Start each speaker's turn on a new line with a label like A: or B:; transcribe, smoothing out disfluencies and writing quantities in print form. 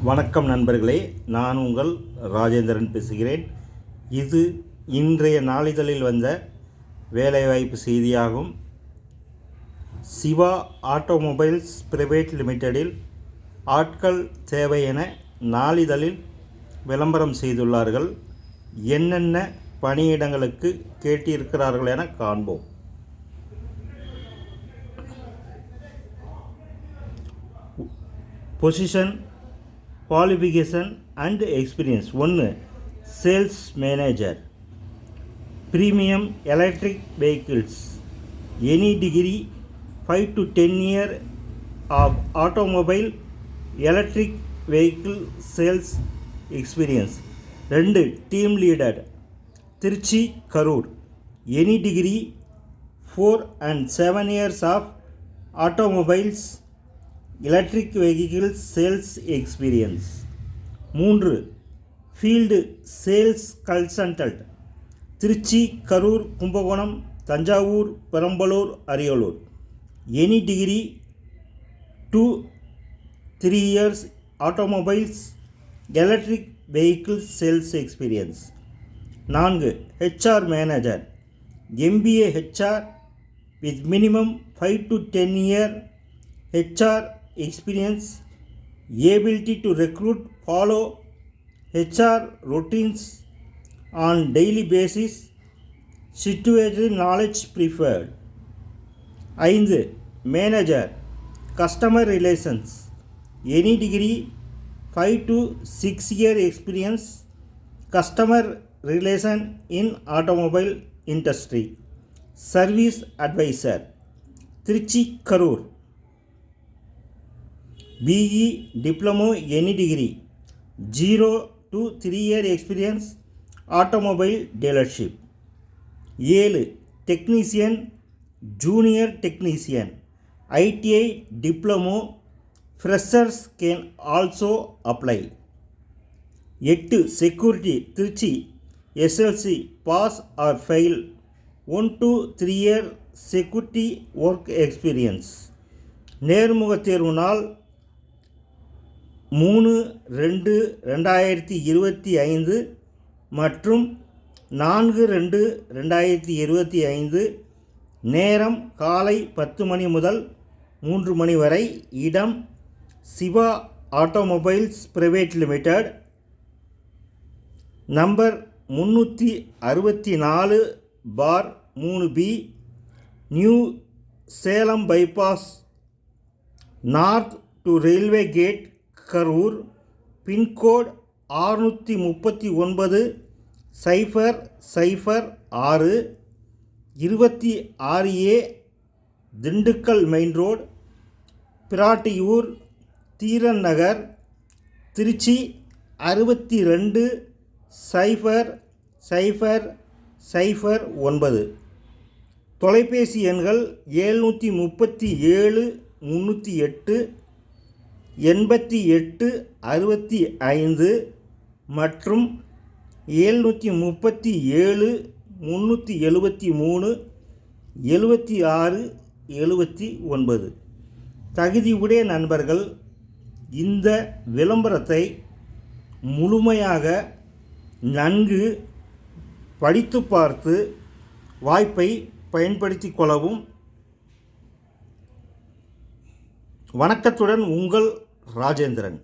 A: வணக்கம் நண்பர்களே, நான் உங்கள் ராஜேந்திரன் பேசுகிறேன். இது இன்றைய நாளிதழில் வந்த வேலைவாய்ப்பு செய்தியாகும். சிவா ஆட்டோமொபைல்ஸ் பிரைவேட் லிமிடெடில் ஆட்கள் தேவை என நாளிதழில் விளம்பரம் செய்துள்ளார்கள். என்னென்ன பணியிடங்களுக்கு கேட்டிருக்கிறார்கள் என காண்போம். Position, qualification and experience. 1. Sales manager, premium electric vehicles, any degree, 5 to 10 year of automobile electric vehicle sales experience. 2. Team leader, Tirchi Karur, any degree, 4 and 7 years of automobiles electric vehicle sales experience. 3. Field sales consultant, Tirchi, Karur, Kumbakonam, Tanjavur, Perambalur, Ariyalur, any degree, 2-3 years automobiles electric vehicle sales experience. 4. HR manager, MBA HR with minimum 5 to 10 year HR experience, ability to recruit, follow HR routines on daily basis, situational knowledge preferred. 5. Manager, customer relations, any degree, 5 to 6 year experience, customer relation in automobile industry. Service advisor, Tirchi Karur, BE diploma any degree, 0 to 3 year experience, automobile dealership. 7. Technician, junior technician, ITI diploma, freshers can also apply. 8. Security, Tirchi, SLC pass or fail, 1 to 3 year security work experience. நேர்முக தேர்வு நாள் 3/2/2025 மற்றும் 4/2/2025. நேரம் காலை 10 மணி முதல் 3 மணி வரை. இடம் Siva automobiles private limited, number 364/3B, new Salem bypass, north to railway gate, Karur. Pincode 639 006, 26A Dindigul main road, Pirattiyur, Dheeran Nagar, Trichy 620009. தொலைபேசி எண்கள் 737 308 8865 மற்றும் 737 373 7679. தகுதியுடைய நண்பர்கள் இந்த விளம்பரத்தை முழுமையாக நன்கு படித்து பார்த்து வாய்ப்பை பயன்படுத்தி கொள்ளவும். வணக்கத்துடன் உங்கள் ராஜேந்திரன்.